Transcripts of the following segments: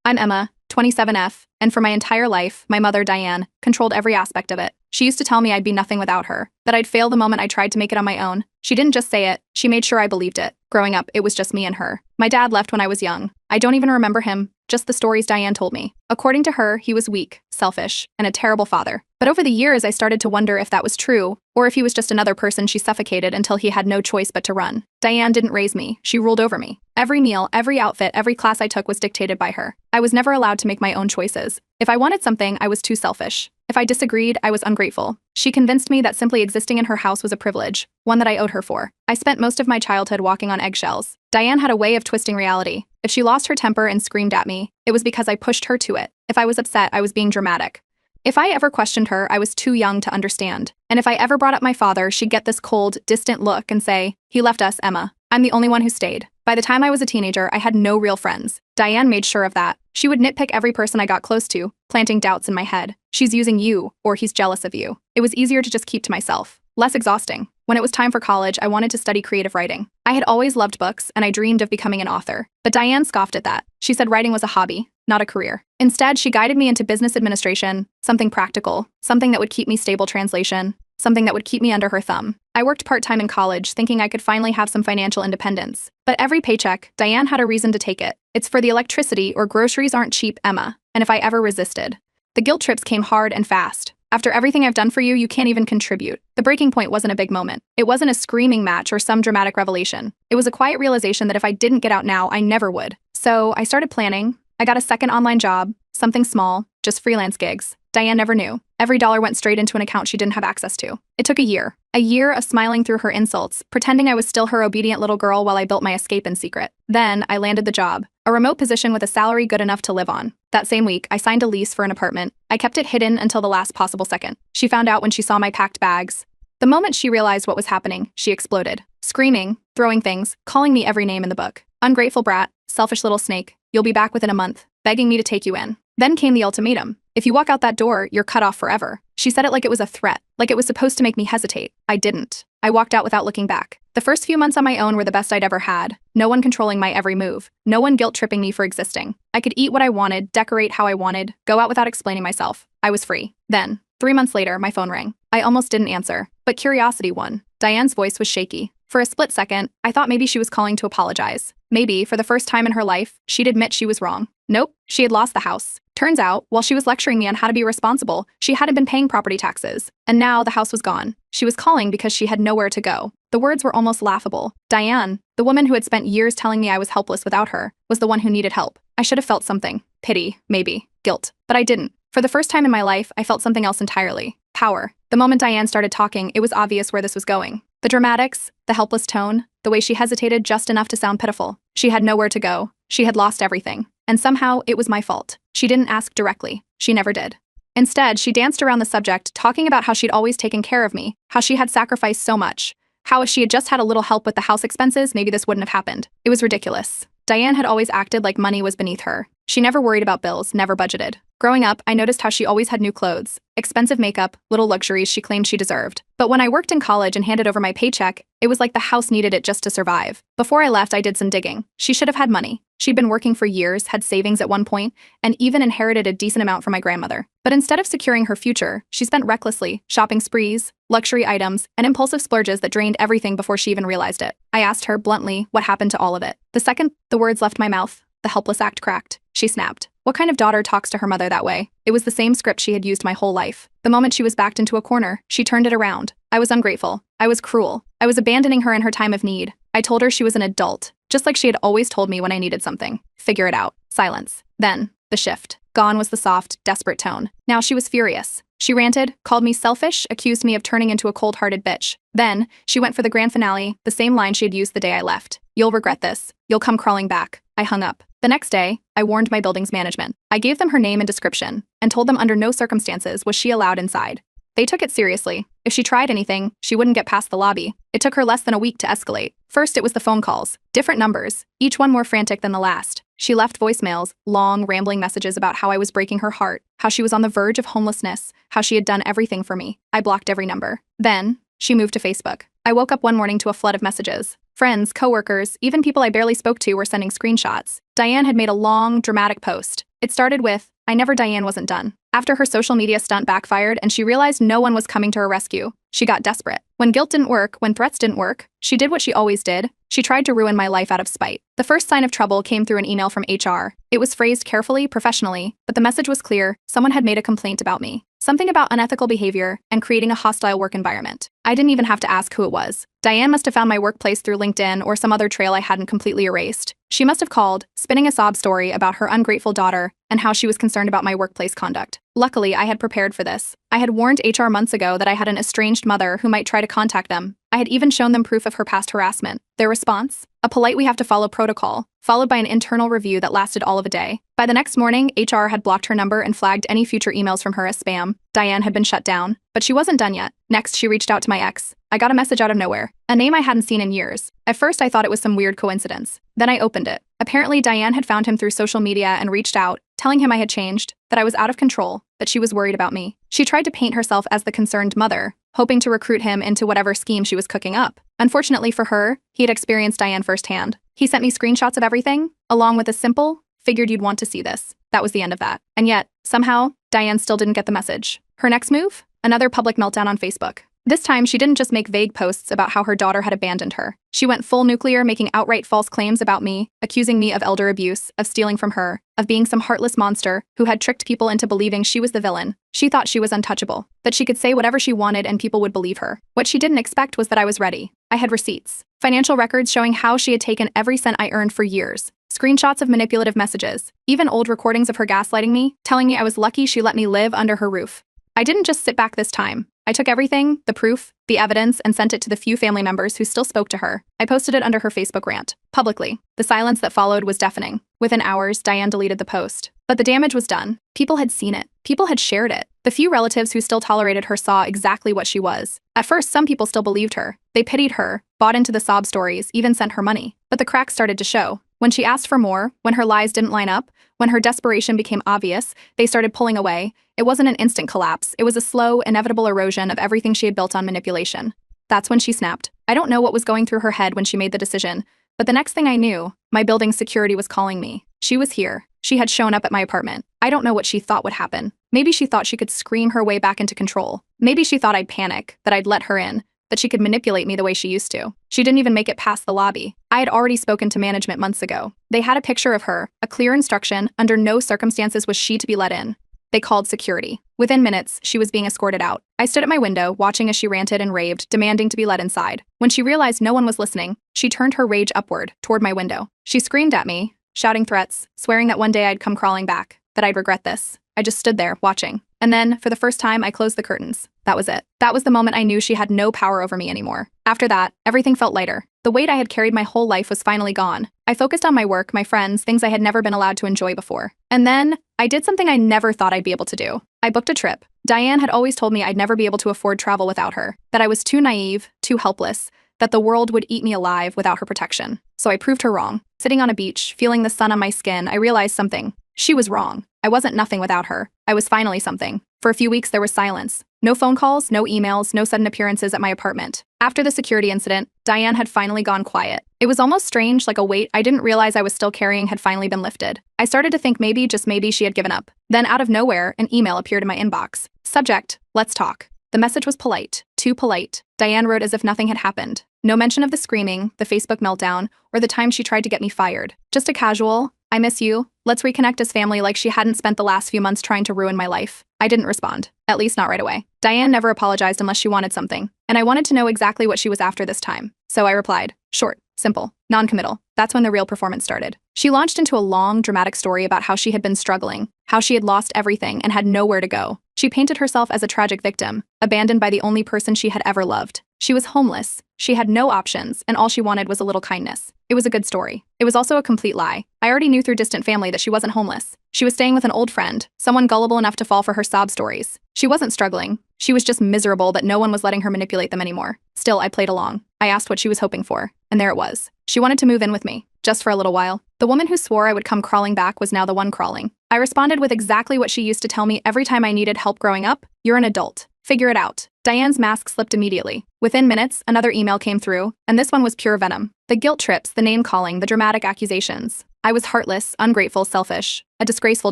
I'm Emma, 27F, and for my entire life, my mother, Diane, controlled every aspect of it. She used to tell me I'd be nothing without her, that I'd fail the moment I tried to make it on my own. She didn't just say it, she made sure I believed it. Growing up, it was just me and her. My dad left when I was young. I don't even remember him, just the stories Diane told me. According to her, he was weak, selfish, and a terrible father. But over the years, I started to wonder if that was true, or if he was just another person she suffocated until he had no choice but to run. Diane didn't raise me, she ruled over me. Every meal, every outfit, every class I took was dictated by her. I was never allowed to make my own choices. If I wanted something, I was too selfish. If I disagreed, I was ungrateful. She convinced me that simply existing in her house was a privilege, one that I owed her for. I spent most of my childhood walking on eggshells. Diane had a way of twisting reality. If she lost her temper and screamed at me, it was because I pushed her to it. If I was upset, I was being dramatic. If I ever questioned her, I was too young to understand. And if I ever brought up my father, she'd get this cold, distant look and say, "He left us, Emma. I'm the only one who stayed." By the time I was a teenager, I had no real friends. Diane made sure of that. She would nitpick every person I got close to, planting doubts in my head. She's using you, or he's jealous of you. It was easier to just keep to myself. Less exhausting. When it was time for college, I wanted to study creative writing. I had always loved books, and I dreamed of becoming an author. But Diane scoffed at that. She said writing was a hobby, not a career. Instead, she guided me into business administration, something practical, something that would keep me stable translation, something that would keep me under her thumb. I worked part-time in college, thinking I could finally have some financial independence. But every paycheck, Diane had a reason to take it. It's for the electricity or groceries aren't cheap, Emma. And if I ever resisted. The guilt trips came hard and fast. After everything I've done for you, you can't even contribute. The breaking point wasn't a big moment. It wasn't a screaming match or some dramatic revelation. It was a quiet realization that if I didn't get out now, I never would. So I started planning. I got a second online job, something small, just freelance gigs. Diane never knew. Every dollar went straight into an account she didn't have access to. It took a year of smiling through her insults, pretending I was still her obedient little girl while I built my escape in secret. Then I landed the job, a remote position with a salary good enough to live on. That same week, I signed a lease for an apartment. I kept it hidden until the last possible second. She found out when she saw my packed bags. The moment she realized what was happening, she exploded, screaming, throwing things, calling me every name in the book. Ungrateful brat, selfish little snake, you'll be back within a month, begging me to take you in. Then came the ultimatum. If you walk out that door, you're cut off forever. She said it like it was a threat, like it was supposed to make me hesitate. I didn't. I walked out without looking back. The first few months on my own were the best I'd ever had. No one controlling my every move. No one guilt-tripping me for existing. I could eat what I wanted, decorate how I wanted, go out without explaining myself. I was free. Then, 3 months later, my phone rang. I almost didn't answer, but curiosity won. Diane's voice was shaky. For a split second, I thought maybe she was calling to apologize. Maybe, for the first time in her life, she'd admit she was wrong. Nope, she had lost the house. Turns out, while she was lecturing me on how to be responsible, she hadn't been paying property taxes. And now the house was gone. She was calling because she had nowhere to go. The words were almost laughable. Diane, the woman who had spent years telling me I was helpless without her, was the one who needed help. I should have felt something. Pity, maybe. Guilt. But I didn't. For the first time in my life, I felt something else entirely. Power. The moment Diane started talking, it was obvious where this was going. The dramatics, the helpless tone, the way she hesitated just enough to sound pitiful. She had nowhere to go. She had lost everything. And somehow, it was my fault. She didn't ask directly. She never did. Instead, she danced around the subject, talking about how she'd always taken care of me, how she had sacrificed so much, how if she had just had a little help with the house expenses, maybe this wouldn't have happened. It was ridiculous. Diane had always acted like money was beneath her. She never worried about bills, never budgeted. Growing up, I noticed how she always had new clothes, expensive makeup, little luxuries she claimed she deserved. But when I worked in college and handed over my paycheck, it was like the house needed it just to survive. Before I left, I did some digging. She should have had money. She'd been working for years, had savings at one point, and even inherited a decent amount from my grandmother. But instead of securing her future, she spent recklessly, shopping sprees, luxury items, and impulsive splurges that drained everything before she even realized it. I asked her, bluntly, what happened to all of it. The second the words left my mouth, the helpless act cracked. She snapped. What kind of daughter talks to her mother that way? It was the same script she had used my whole life. The moment she was backed into a corner, she turned it around. I was ungrateful. I was cruel. I was abandoning her in her time of need. I told her she was an adult, just like she had always told me when I needed something. Figure it out. Silence. Then, the shift. Gone was the soft, desperate tone. Now she was furious. She ranted, called me selfish, accused me of turning into a cold-hearted bitch. Then, she went for the grand finale, the same line she had used the day I left. You'll regret this. You'll come crawling back. I hung up. The next day, I warned my building's management. I gave them her name and description, and told them under no circumstances was she allowed inside. They took it seriously. If she tried anything, she wouldn't get past the lobby. It took her less than a week to escalate. First, it was the phone calls. Different numbers, each one more frantic than the last. She left voicemails, long, rambling messages about how I was breaking her heart, how she was on the verge of homelessness, how she had done everything for me. I blocked every number. Then, she moved to Facebook. I woke up one morning to a flood of messages. Friends, coworkers, even people I barely spoke to were sending screenshots. Diane had made a long, dramatic post. It started with, I never Diane wasn't done. After her social media stunt backfired and she realized no one was coming to her rescue, she got desperate. When guilt didn't work, when threats didn't work, she did what she always did. She tried to ruin my life out of spite. The first sign of trouble came through an email from HR. It was phrased carefully, professionally, but the message was clear. Someone had made a complaint about me. Something about unethical behavior and creating a hostile work environment. I didn't even have to ask who it was. Diane must have found my workplace through LinkedIn or some other trail I hadn't completely erased. She must have called, spinning a sob story about her ungrateful daughter and how she was concerned about my workplace conduct. Luckily, I had prepared for this. I had warned HR months ago that I had an estranged mother who might try to contact them. I had even shown them proof of her past harassment. Their response? A polite "we have to follow protocol," followed by an internal review that lasted all of a day. By the next morning, HR had blocked her number and flagged any future emails from her as spam. Diane had been shut down, but she wasn't done yet. Next, she reached out to my ex. I got a message out of nowhere, a name I hadn't seen in years. At first, I thought it was some weird coincidence. Then I opened it. Apparently, Diane had found him through social media and reached out, telling him I had changed, that I was out of control, that she was worried about me. She tried to paint herself as the concerned mother, hoping to recruit him into whatever scheme she was cooking up. Unfortunately for her, he had experienced Diane firsthand. He sent me screenshots of everything, along with a simple, "figured you'd want to see this." That was the end of that. And yet, somehow, Diane still didn't get the message. Her next move? Another public meltdown on Facebook. This time, she didn't just make vague posts about how her daughter had abandoned her. She went full nuclear, making outright false claims about me, accusing me of elder abuse, of stealing from her, of being some heartless monster who had tricked people into believing she was the villain. She thought she was untouchable, that she could say whatever she wanted and people would believe her. What she didn't expect was that I was ready. I had receipts, financial records showing how she had taken every cent I earned for years, screenshots of manipulative messages, even old recordings of her gaslighting me, telling me I was lucky she let me live under her roof. I didn't just sit back this time. I took everything, the proof, the evidence, and sent it to the few family members who still spoke to her. I posted it under her Facebook rant, publicly. The silence that followed was deafening. Within hours, Diane deleted the post. But the damage was done. People had seen it. People had shared it. The few relatives who still tolerated her saw exactly what she was. At first, some people still believed her. They pitied her, bought into the sob stories, even sent her money. But the cracks started to show. When she asked for more, when her lies didn't line up, when her desperation became obvious, they started pulling away. It wasn't an instant collapse. It was a slow, inevitable erosion of everything she had built on manipulation. That's when she snapped. I don't know what was going through her head when she made the decision, but the next thing I knew, my building's security was calling me. She was here. She had shown up at my apartment. I don't know what she thought would happen. Maybe she thought she could scream her way back into control. Maybe she thought I'd panic, that I'd let her in, that she could manipulate me the way she used to. She didn't even make it past the lobby. I had already spoken to management months ago. They had a picture of her, a clear instruction, under no circumstances was she to be let in. They called security. Within minutes, she was being escorted out. I stood at my window, watching as she ranted and raved, demanding to be let inside. When she realized no one was listening, she turned her rage upward, toward my window. She screamed at me, shouting threats, swearing that one day I'd come crawling back, that I'd regret this. I just stood there, watching. And then, for the first time, I closed the curtains. That was it. That was the moment I knew she had no power over me anymore. After that, everything felt lighter. The weight I had carried my whole life was finally gone. I focused on my work, my friends, things I had never been allowed to enjoy before. And then, I did something I never thought I'd be able to do. I booked a trip. Diane had always told me I'd never be able to afford travel without her, that I was too naive, too helpless, that the world would eat me alive without her protection. So I proved her wrong. Sitting on a beach, feeling the sun on my skin, I realized something. She was wrong. I wasn't nothing without her. I was finally something. For a few weeks, there was silence. No phone calls, no emails, no sudden appearances at my apartment. After the security incident, Diane had finally gone quiet. It was almost strange, like a weight I didn't realize I was still carrying had finally been lifted. I started to think maybe, just maybe, she had given up. Then out of nowhere, an email appeared in my inbox. Subject, let's talk. The message was polite. Too polite. Diane wrote as if nothing had happened. No mention of the screaming, the Facebook meltdown, or the time she tried to get me fired. Just a casual, "I miss you. Let's reconnect as family," like she hadn't spent the last few months trying to ruin my life. I didn't respond. At least not right away. Diane never apologized unless she wanted something. And I wanted to know exactly what she was after this time. So I replied. Short, simple, non-committal. That's when the real performance started. She launched into a long, dramatic story about how she had been struggling, how she had lost everything and had nowhere to go. She painted herself as a tragic victim, abandoned by the only person she had ever loved. She was homeless. She had no options, and all she wanted was a little kindness. It was a good story. It was also a complete lie. I already knew through distant family that she wasn't homeless. She was staying with an old friend, someone gullible enough to fall for her sob stories. She wasn't struggling. She was just miserable that no one was letting her manipulate them anymore. Still, I played along. I asked what she was hoping for, and there it was. She wanted to move in with me, just for a little while. The woman who swore I would come crawling back was now the one crawling. I responded with exactly what she used to tell me every time I needed help growing up. "You're an adult. Figure it out." Diane's mask slipped immediately. Within minutes, another email came through, and this one was pure venom. The guilt trips, the name-calling, the dramatic accusations. I was heartless, ungrateful, selfish, a disgraceful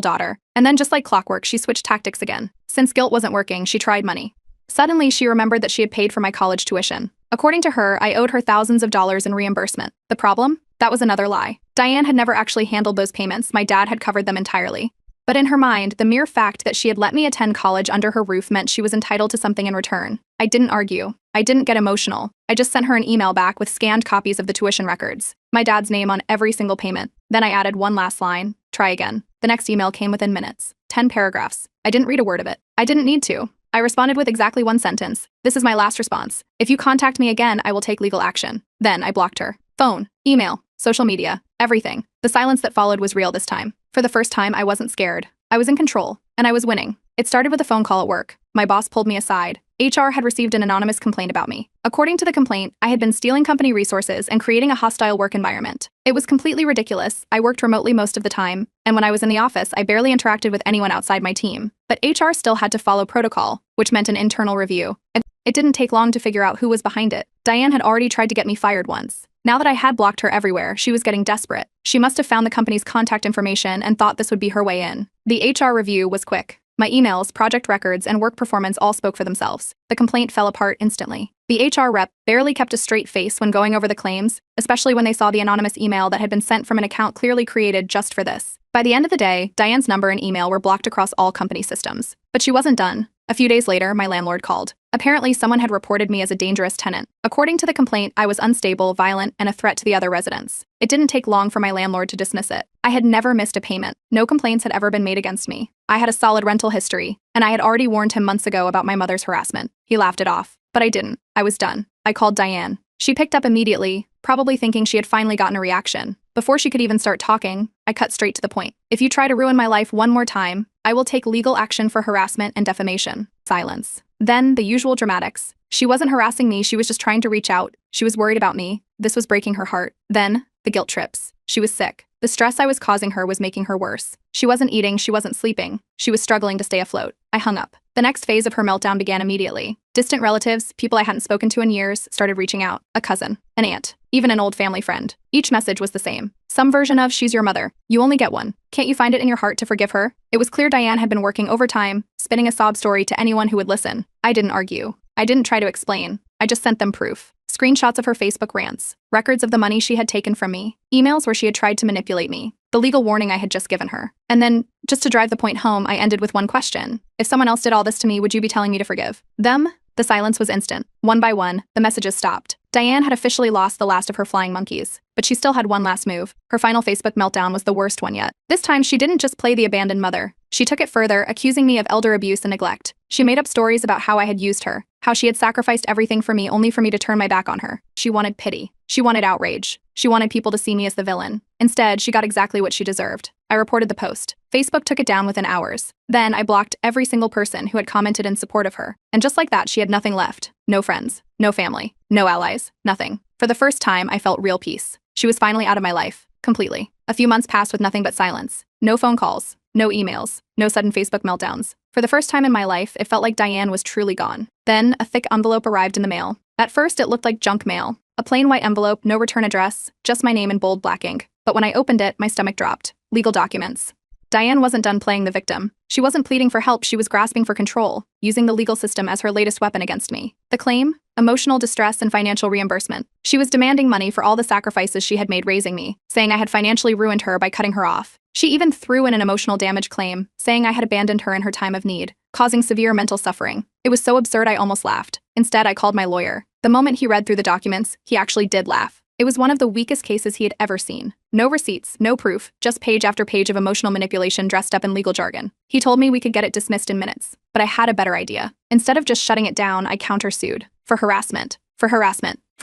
daughter. And then just like clockwork, she switched tactics again. Since guilt wasn't working, she tried money. Suddenly, she remembered that she had paid for my college tuition. According to her, I owed her thousands of dollars in reimbursement. The problem? That was another lie. Diane had never actually handled those payments. My dad had covered them entirely. But in her mind, the mere fact that she had let me attend college under her roof meant she was entitled to something in return. I didn't argue. I didn't get emotional. I just sent her an email back with scanned copies of the tuition records, my dad's name on every single payment. Then I added one last line, try again. The next email came within minutes. 10 paragraphs. I didn't read a word of it. I didn't need to. I responded with exactly one sentence. This is my last response. If you contact me again, I will take legal action. Then I blocked her. Phone, email, social media, everything. The silence that followed was real this time. For the first time, I wasn't scared. I was in control, and I was winning. It started with a phone call at work. My boss pulled me aside. HR had received an anonymous complaint about me. According to the complaint, I had been stealing company resources and creating a hostile work environment. It was completely ridiculous. I worked remotely most of the time, and when I was in the office, I barely interacted with anyone outside my team. But HR still had to follow protocol, which meant an internal review. It didn't take long to figure out who was behind it. Diane had already tried to get me fired once. Now that I had blocked her everywhere, she was getting desperate. She must have found the company's contact information and thought this would be her way in. The HR review was quick. My emails, project records, and work performance all spoke for themselves. The complaint fell apart instantly. The HR rep barely kept a straight face when going over the claims, especially when they saw the anonymous email that had been sent from an account clearly created just for this. By the end of the day, Diane's number and email were blocked across all company systems. But she wasn't done. A few days later, my landlord called. Apparently, someone had reported me as a dangerous tenant. According to the complaint, I was unstable, violent, and a threat to the other residents. It didn't take long for my landlord to dismiss it. I had never missed a payment. No complaints had ever been made against me. I had a solid rental history, and I had already warned him months ago about my mother's harassment. He laughed it off. But I didn't. I was done. I called Diane. She picked up immediately, probably thinking she had finally gotten a reaction. Before she could even start talking, I cut straight to the point. If you try to ruin my life one more time, I will take legal action for harassment and defamation. Silence. Then, the usual dramatics. She wasn't harassing me, she was just trying to reach out. She was worried about me. This was breaking her heart. Then, the guilt trips. She was sick. The stress I was causing her was making her worse. She wasn't eating, she wasn't sleeping. She was struggling to stay afloat. I hung up. The next phase of her meltdown began immediately. Distant relatives, people I hadn't spoken to in years, started reaching out. A cousin, an aunt, even an old family friend. Each message was the same. Some version of, she's your mother. You only get one. Can't you find it in your heart to forgive her? It was clear Diane had been working overtime, spinning a sob story to anyone who would listen. I didn't argue. I didn't try to explain. I just sent them proof. Screenshots of her Facebook rants, records of the money she had taken from me, emails where she had tried to manipulate me, the legal warning I had just given her. And then, just to drive the point home, I ended with one question. If someone else did all this to me, would you be telling me to forgive them? The silence was instant. One by one, the messages stopped. Diane had officially lost the last of her flying monkeys, but she still had one last move. Her final Facebook meltdown was the worst one yet. This time, she didn't just play the abandoned mother. She took it further, accusing me of elder abuse and neglect. She made up stories about how I had used her, how she had sacrificed everything for me only for me to turn my back on her. She wanted pity. She wanted outrage. She wanted people to see me as the villain. Instead, she got exactly what she deserved. I reported the post. Facebook took it down within hours. Then I blocked every single person who had commented in support of her. And just like that, she had nothing left. No friends, no family, no allies, nothing. For the first time, I felt real peace. She was finally out of my life. Completely. A few months passed with nothing but silence. No phone calls. No emails. No sudden Facebook meltdowns. For the first time in my life, it felt like Diane was truly gone. Then, a thick envelope arrived in the mail. At first, it looked like junk mail. A plain white envelope, no return address, just my name in bold black ink. But when I opened it, my stomach dropped. Legal documents. Diane wasn't done playing the victim. She wasn't pleading for help, she was grasping for control, using the legal system as her latest weapon against me. The claim? Emotional distress and financial reimbursement. She was demanding money for all the sacrifices she had made raising me, saying I had financially ruined her by cutting her off. She even threw in an emotional damage claim, saying I had abandoned her in her time of need, causing severe mental suffering. It was so absurd I almost laughed. Instead, I called my lawyer. The moment he read through the documents, he actually did laugh. It was one of the weakest cases he had ever seen. No receipts, no proof, just page after page of emotional manipulation dressed up in legal jargon. He told me we could get it dismissed in minutes, but I had a better idea. Instead of just shutting it down, I countersued. For harassment, for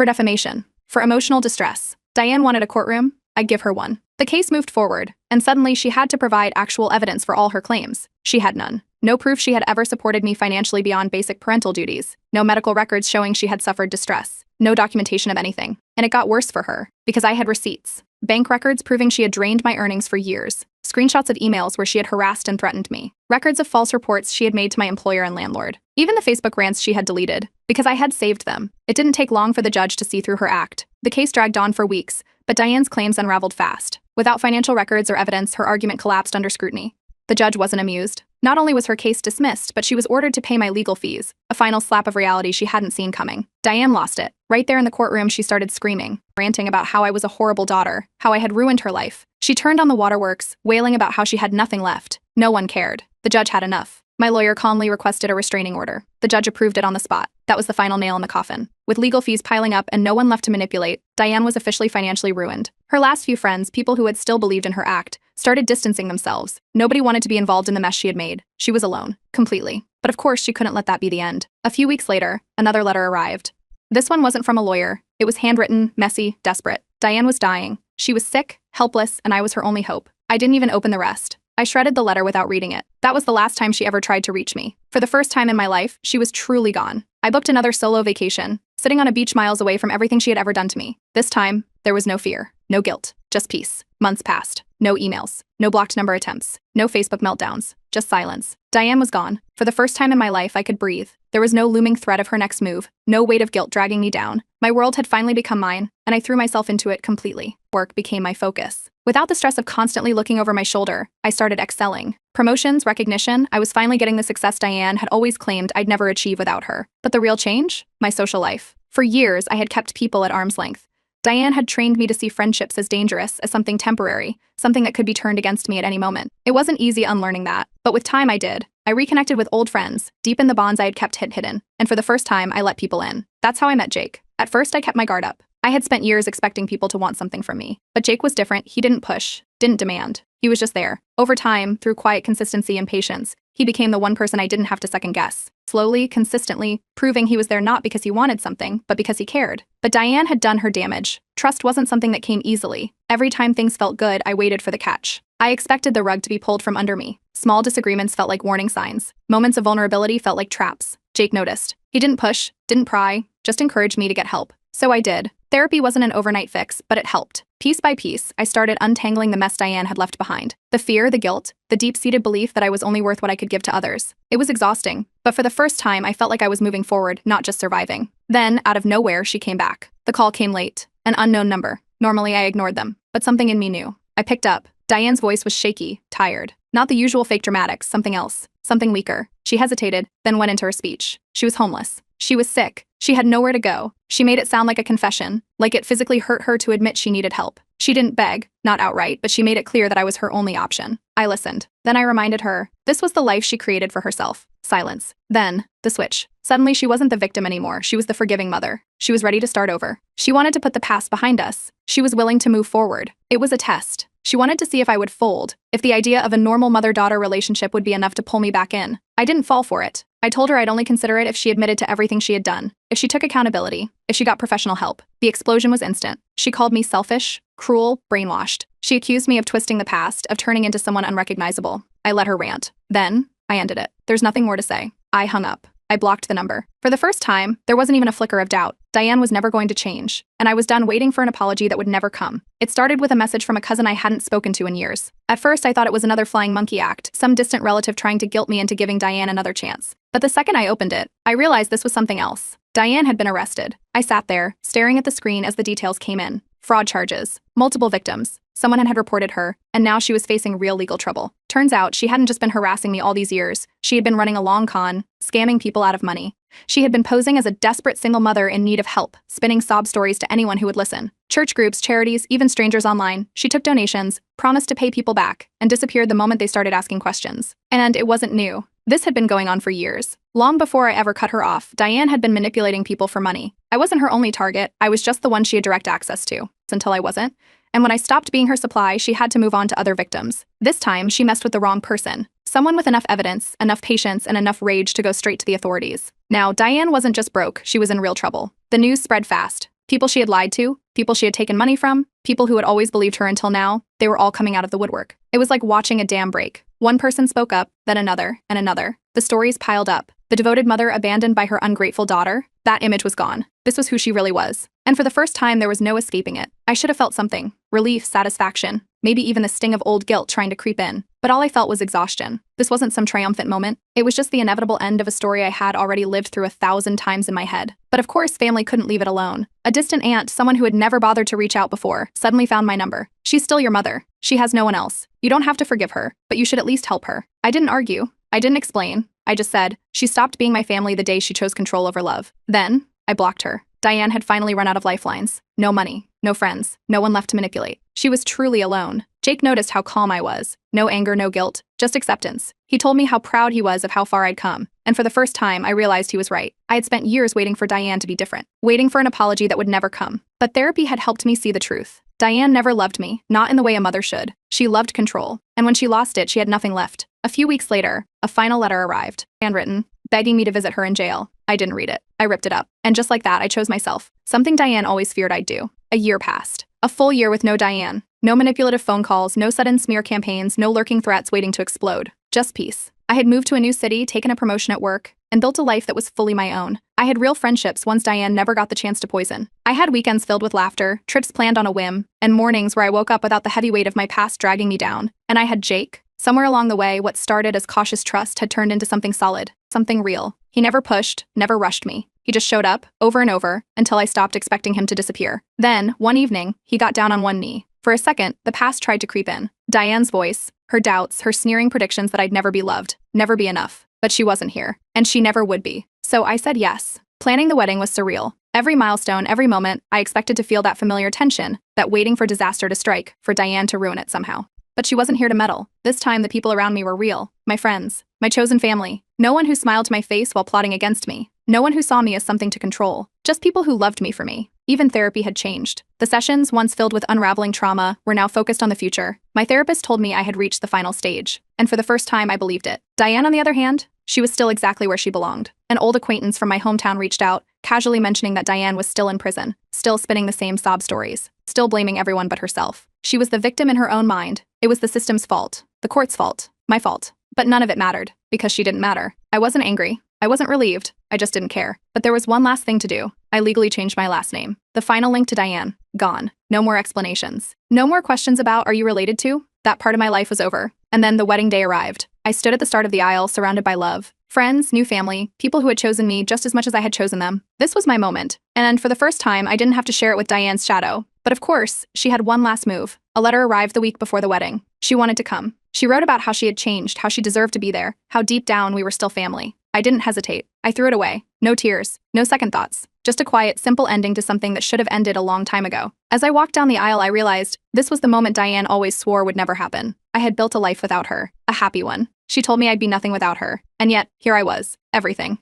defamation, for emotional distress. Diane wanted a courtroom, I'd give her one. The case moved forward, and suddenly she had to provide actual evidence for all her claims. She had none. No proof she had ever supported me financially beyond basic parental duties. No medical records showing she had suffered distress. No documentation of anything. And it got worse for her, because I had receipts. Bank records proving she had drained my earnings for years. Screenshots of emails where she had harassed and threatened me. Records of false reports she had made to my employer and landlord. Even the Facebook rants she had deleted, because I had saved them. It didn't take long for the judge to see through her act. The case dragged on for weeks, but Diane's claims unraveled fast. Without financial records or evidence, her argument collapsed under scrutiny. The judge wasn't amused. Not only was her case dismissed, but she was ordered to pay my legal fees, a final slap of reality she hadn't seen coming. Diane lost it. Right there in the courtroom, she started screaming, ranting about how I was a horrible daughter, how I had ruined her life. She turned on the waterworks, wailing about how she had nothing left. No one cared. The judge had enough. My lawyer calmly requested a restraining order. The judge approved it on the spot. That was the final nail in the coffin. With legal fees piling up and no one left to manipulate, Diane was officially financially ruined. Her last few friends, people who had still believed in her act, started distancing themselves. Nobody wanted to be involved in the mess she had made. She was alone. Completely. But of course, she couldn't let that be the end. A few weeks later, another letter arrived. This one wasn't from a lawyer. It was handwritten, messy, desperate. Diane was dying. She was sick, helpless, and I was her only hope. I didn't even open the rest. I shredded the letter without reading it. That was the last time she ever tried to reach me. For the first time in my life, she was truly gone. I booked another solo vacation, sitting on a beach miles away from everything she had ever done to me. This time, there was no fear, no guilt, just peace. Months passed. No emails, no blocked number attempts, no Facebook meltdowns, just silence. Diane was gone. For the first time in my life, I could breathe. There was no looming threat of her next move, no weight of guilt dragging me down. My world had finally become mine, and I threw myself into it completely. Work became my focus. Without the stress of constantly looking over my shoulder, I started excelling. Promotions, recognition, I was finally getting the success Diane had always claimed I'd never achieve without her. But the real change? My social life. For years, I had kept people at arm's length. Diane had trained me to see friendships as dangerous, as something temporary, something that could be turned against me at any moment. It wasn't easy unlearning that, but with time I did. I reconnected with old friends, deepened the bonds I had kept hidden, and for the first time, I let people in. That's how I met Jake. At first, I kept my guard up. I had spent years expecting people to want something from me. But Jake was different. He didn't push, didn't demand. He was just there. Over time, through quiet consistency and patience, he became the one person I didn't have to second guess. Slowly, consistently, proving he was there not because he wanted something, but because he cared. But Diane had done her damage. Trust wasn't something that came easily. Every time things felt good, I waited for the catch. I expected the rug to be pulled from under me. Small disagreements felt like warning signs. Moments of vulnerability felt like traps. Jake noticed. He didn't push, didn't pry, just encouraged me to get help. So I did. Therapy wasn't an overnight fix, but it helped. Piece by piece, I started untangling the mess Diane had left behind. The fear, the guilt, the deep-seated belief that I was only worth what I could give to others. It was exhausting, but for the first time, I felt like I was moving forward, not just surviving. Then, out of nowhere, she came back. The call came late. An unknown number. Normally, I ignored them, but something in me knew. I picked up. Diane's voice was shaky, tired. Not the usual fake dramatics, something else. Something weaker. She hesitated, then went into her speech. She was homeless. She was sick. She had nowhere to go. She made it sound like a confession, like it physically hurt her to admit she needed help. She didn't beg, not outright, but she made it clear that I was her only option. I listened. Then I reminded her, this was the life she created for herself. Silence. Then, the switch. Suddenly she wasn't the victim anymore, she was the forgiving mother. She was ready to start over. She wanted to put the past behind us. She was willing to move forward. It was a test. She wanted to see if I would fold, if the idea of a normal mother-daughter relationship would be enough to pull me back in. I didn't fall for it. I told her I'd only consider it if she admitted to everything she had done, if she took accountability, if she got professional help. The explosion was instant. She called me selfish, cruel, brainwashed. She accused me of twisting the past, of turning into someone unrecognizable. I let her rant. Then, I ended it. There's nothing more to say. I hung up. I blocked the number. For the first time, there wasn't even a flicker of doubt. Diane was never going to change, and I was done waiting for an apology that would never come. It started with a message from a cousin I hadn't spoken to in years. At first, I thought it was another flying monkey act, some distant relative trying to guilt me into giving Diane another chance. But the second I opened it, I realized this was something else. Diane had been arrested. I sat there, staring at the screen as the details came in. Fraud charges, multiple victims. Someone had reported her, and now she was facing real legal trouble. Turns out, she hadn't just been harassing me all these years. She had been running a long con, scamming people out of money. She had been posing as a desperate single mother in need of help, spinning sob stories to anyone who would listen. Church groups, charities, even strangers online. She took donations, promised to pay people back, and disappeared the moment they started asking questions. And it wasn't new. This had been going on for years. Long before I ever cut her off, Diane had been manipulating people for money. I wasn't her only target, I was just the one she had direct access to. Until I wasn't. And when I stopped being her supply, she had to move on to other victims. This time, she messed with the wrong person. Someone with enough evidence, enough patience, and enough rage to go straight to the authorities. Now, Diane wasn't just broke, she was in real trouble. The news spread fast. People she had lied to, people she had taken money from, people who had always believed her until now, they were all coming out of the woodwork. It was like watching a dam break. One person spoke up, then another, and another. The stories piled up. The devoted mother abandoned by her ungrateful daughter. That image was gone. This was who she really was. And for the first time, there was no escaping it. I should have felt something. Relief, satisfaction, maybe even the sting of old guilt trying to creep in. but all I felt was exhaustion. This wasn't some triumphant moment. It was just the inevitable end of a story I had already lived through 1,000 times in my head. But of course, family couldn't leave it alone. A distant aunt, someone who had never bothered to reach out before, suddenly found my number. She's still your mother. She has no one else. You don't have to forgive her, but you should at least help her. I didn't argue. I didn't explain. I just said, she stopped being my family the day she chose control over love. Then, I blocked her. Diane had finally run out of lifelines. No money, no friends, no one left to manipulate. She was truly alone. Jake noticed how calm I was. No anger, no guilt, just acceptance. He told me how proud he was of how far I'd come. And for the first time, I realized he was right. I had spent years waiting for Diane to be different, waiting for an apology that would never come. But therapy had helped me see the truth. Diane never loved me, not in the way a mother should. She loved control. And when she lost it, she had nothing left. A few weeks later, a final letter arrived, handwritten, begging me to visit her in jail. I didn't read it. I ripped it up. And just like that, I chose myself. Something Diane always feared I'd do. A year passed. A full year with no Diane. No manipulative phone calls, no sudden smear campaigns, no lurking threats waiting to explode. Just peace. I had moved to a new city, taken a promotion at work, and built a life that was fully my own. I had real friendships ones Diane never got the chance to poison. I had weekends filled with laughter, trips planned on a whim, and mornings where I woke up without the heavy weight of my past dragging me down. And I had Jake. Somewhere along the way, what started as cautious trust had turned into something solid, something real. He never pushed, never rushed me. He just showed up, over and over, until I stopped expecting him to disappear. Then, one evening, he got down on one knee. For a second, the past tried to creep in. Diane's voice, her doubts, her sneering predictions that I'd never be loved, never be enough. But she wasn't here, and she never would be. So I said yes. Planning the wedding was surreal. Every milestone, every moment, I expected to feel that familiar tension, that waiting for disaster to strike, for Diane to ruin it somehow. But she wasn't here to meddle. This time, the people around me were real. My friends, my chosen family. No one who smiled to my face while plotting against me. No one who saw me as something to control. Just people who loved me for me. Even therapy had changed. The sessions, once filled with unraveling trauma, were now focused on the future. My therapist told me I had reached the final stage. And for the first time, I believed it. Diane, on the other hand, she was still exactly where she belonged. An old acquaintance from my hometown reached out, casually mentioning that Diane was still in prison, still spinning the same sob stories, still blaming everyone but herself. She was the victim in her own mind. It was the system's fault, the court's fault, my fault. But none of it mattered, because she didn't matter. I wasn't angry. I wasn't relieved. I just didn't care. But there was one last thing to do. I legally changed my last name. The final link to Diane. Gone. No more explanations. No more questions about, are you related to? That part of my life was over. And then the wedding day arrived. I stood at the start of the aisle, surrounded by love. Friends, new family, people who had chosen me just as much as I had chosen them. This was my moment. And for the first time, I didn't have to share it with Diane's shadow. But of course, she had one last move. A letter arrived the week before the wedding. She wanted to come. She wrote about how she had changed, how she deserved to be there, how deep down we were still family. I didn't hesitate. I threw it away. No tears, no second thoughts. Just a quiet, simple ending to something that should have ended a long time ago. As I walked down the aisle, I realized this was the moment Diane always swore would never happen. I had built a life without her, a happy one. She told me I'd be nothing without her. And yet, here I was, everything.